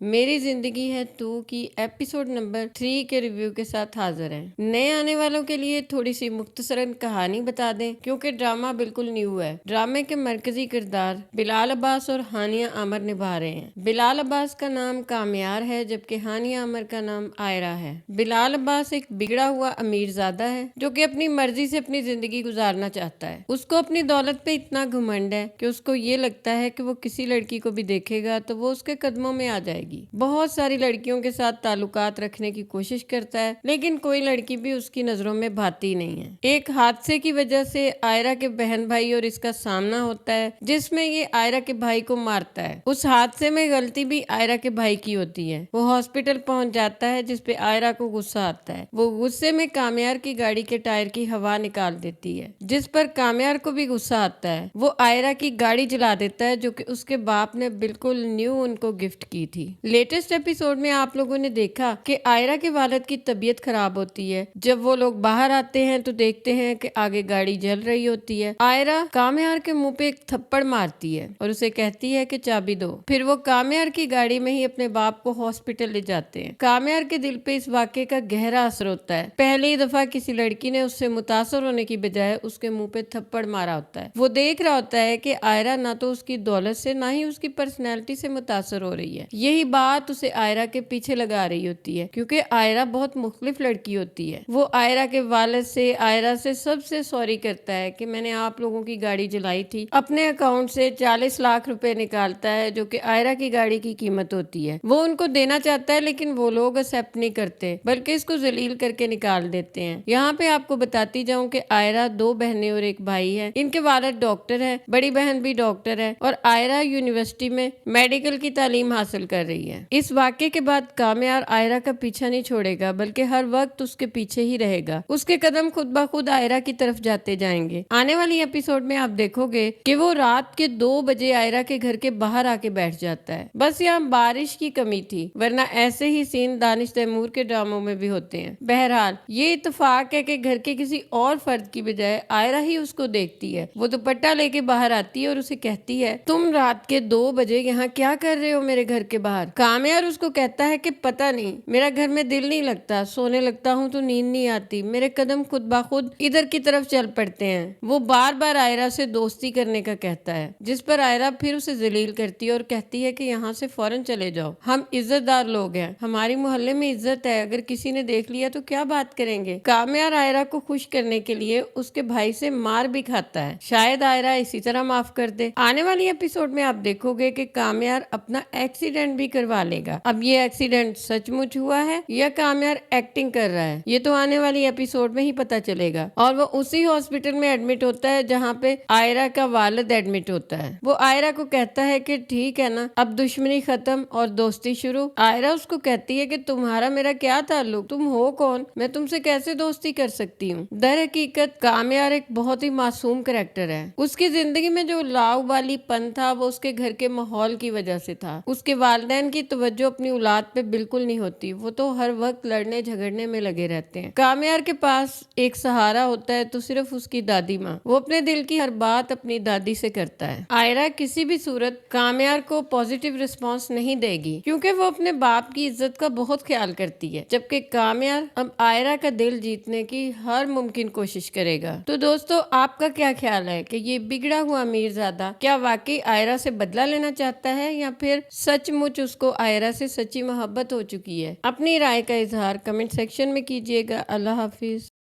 मेरी जिंदगी है तू की एपिसोड नंबर 3 के रिव्यू के साथ हाजिर है। नए आने वालों के लिए थोड़ी सी मुख्तसरन कहानी बता दें क्योंकि ड्रामा बिल्कुल न्यू है। ड्रामे के मरकजी किरदार बिलाल अब्बास और हानिया आमर निभा रहे हैं। बिलाल अब्बास का नाम कामयार है जबकि हानिया आमर का नाम आयरा है। बिलाल अब्बास एक बिगड़ा हुआ अमीरजादा है जो कि अपनी मर्जी से अपनी जिंदगी गुजारना चाहता है। उसको अपनी दौलत पे इतना घमंड है कि उसको ये लगता है कि वो किसी लड़की को भी देखेगा तो वो उसके कदमों में आ जाएगी। बहुत सारी लड़कियों के साथ ताल्लुकात रखने की कोशिश करता है लेकिन कोई लड़की भी उसकी नजरों में भाती नहीं है। एक हादसे की वजह से आयरा के बहन भाई और इसका सामना होता है जिसमें ये आयरा के भाई को मारता है। उस हादसे में गलती भी आयरा के भाई की होती है। वो हॉस्पिटल पहुंच जाता है जिसपे आयरा को गुस्सा आता है। वो गुस्से में कामयार की गाड़ी के टायर की हवा निकाल देती है जिस पर कामयार को भी गुस्सा आता है। वो आयरा की गाड़ी जला देता है जो कि उसके बाप ने बिल्कुल न्यू उनको गिफ्ट की थी। लेटेस्ट एपिसोड में आप लोगों ने देखा कि आयरा के वालिद की तबीयत खराब होती है। जब वो लोग बाहर आते हैं तो देखते हैं कि आगे गाड़ी जल रही होती है। आयरा कामयार के मुंह पे एक थप्पड़ मारती है और उसे कहती है कि चाबी दो। फिर वो कामयार की गाड़ी में ही अपने बाप को हॉस्पिटल ले जाते हैं। कामयार के दिल पे इस वाक़े का गहरा असर होता है। पहली दफा किसी लड़की ने उससे मुतासर होने की बजाय उसके मुंह पे थप्पड़ मारा होता है। वो देख रहा होता है कि आयरा ना तो उसकी दौलत से ना ही उसकी पर्सनैलिटी से मुतासर हो रही है। यही बात उसे आयरा के पीछे लगा रही होती है क्योंकि आयरा बहुत मुख्तलिफ लड़की होती है। वो आयरा के वालिद से आयरा से सबसे सॉरी करता है कि मैंने आप लोगों की गाड़ी जलाई थी। अपने अकाउंट से 40 लाख रुपए निकालता है जो कि आयरा की गाड़ी की कीमत होती है। वो उनको देना चाहता है लेकिन वो लोग एक्सेप्ट नहीं करते बल्कि इसको जलील करके निकाल देते हैं। यहाँ पे आपको बताती जाऊं कि आयरा 2 बहनें और एक भाई है। इनके वालिद डॉक्टर है, बड़ी बहन भी डॉक्टर है और आयरा यूनिवर्सिटी में मेडिकल की तालीम हासिल कर रही है। इस वाक़े के बाद कामयार आयरा का पीछा नहीं छोड़ेगा बल्कि हर वक्त उसके पीछे ही रहेगा। उसके कदम खुद ब खुद आयरा की तरफ जाते जाएंगे। आने वाली एपिसोड में आप देखोगे कि वो रात के 2 बजे आयरा के घर के बाहर आके बैठ जाता है। बस यहाँ बारिश की कमी थी वरना ऐसे ही सीन दानिश तैमूर के ड्रामों में भी होते हैं। बहरहाल ये इत्तेफाक है कि घर के किसी और फर्द की बजाय आयरा ही उसको देखती है। वो दुपट्टा लेके बाहर आती है और उसे कहती है तुम रात के 2 बजे यहाँ क्या कर रहे हो मेरे घर के बाहर। कामयार उसको कहता है कि पता नहीं मेरा घर में दिल नहीं लगता, सोने लगता हूँ तो नींद नहीं आती, मेरे कदम खुद ब खुद इधर की तरफ चल पड़ते हैं। वो बार बार आयरा से दोस्ती करने का कहता है जिस पर आयरा फिर उसे जलील करती है और कहती है कि यहाँ से फौरन चले जाओ, हम इज्जतदार लोग हैं, हमारी मोहल्ले में इज्जत है, अगर किसी ने देख लिया तो क्या बात करेंगे। कामयार आयरा को खुश करने के लिए उसके भाई से मार भी खाता है। शायद आयरा इसी तरह माफ कर दे। आने वाली एपिसोड में आप देखोगे कि कामयार अपना एक्सीडेंट भी करवा लेगा। अब ये एक्सीडेंट सचमुच हुआ है या कामयार एक्टिंग कर रहा है ये तो आने वाली एपिसोड में ही पता चलेगा। और वो उसी हॉस्पिटल में एडमिट होता है जहाँ पे आयरा का वालिद एडमिट होता है। वो आयरा को कहता है कि ठीक है ना, अब दुश्मनी खत्म और दोस्ती शुरू। आयरा उसको कहती है कि तुम्हारा मेरा क्या ताल्लुक, तुम हो कौन, मैं तुमसे कैसे दोस्ती कर सकती हूँ। दर हकीकत कामयार एक बहुत ही मासूम कैरेक्टर है। उसकी जिंदगी में जो लाव वाली पन था वो उसके घर के माहौल की वजह से था। उसके वालिदैन की तवज्जो अपनी औलाद पे बिल्कुल नहीं होती, वो तो हर वक्त लड़ने झगड़ने में लगे रहते हैं। कामयार के पास एक सहारा होता है तो सिर्फ उसकी दादी माँ। वो अपने दिल की हर बात अपनी दादी से करता है। आयरा किसी भी सूरत कामयार को पॉजिटिव रिस्पॉन्स नहीं देगी क्योंकि वो अपने बाप की इज्जत का बहुत ख्याल करती है, जबकि कामयार अब आयरा का दिल जीतने की हर मुमकिन कोशिश करेगा। तो दोस्तों आपका क्या ख्याल है कि ये बिगड़ा हुआ अमीरजादा क्या वाकई आयरा से बदला लेना चाहता है या फिर सचमुच उसको आयरा से सच्ची मोहब्बत हो चुकी है। अपनी राय का इजहार कमेंट सेक्शन में कीजिएगा। अल्लाह हाफिज।